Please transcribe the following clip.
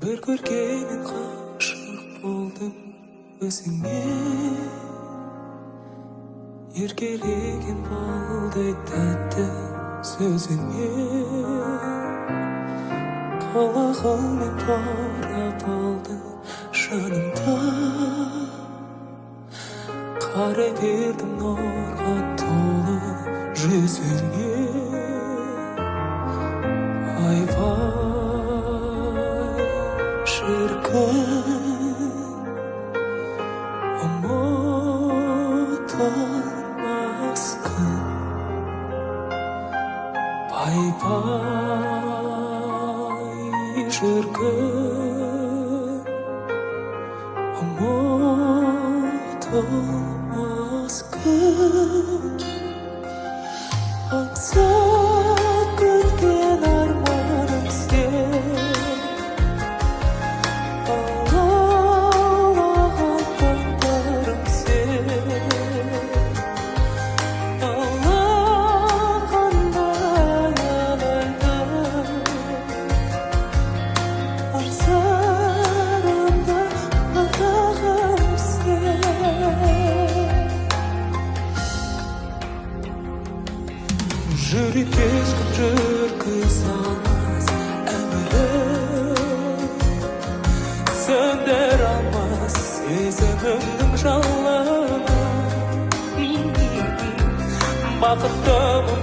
Bir көргеннен ғашық болдым өзіңе, еркелеген балдай тәтті сөзіңе. Қалағанмен баурап алды жанымда, қарай бердім нұрға толы жүзіңе. Ұмытылмас күн, бай-бай шіркін, ұмытылмас күн. Аңсап күткен арманым сен, жүрек ешкім жүргіз алмас әмірі, сөндір алмас сезімімнің жалынын. Бақыттымын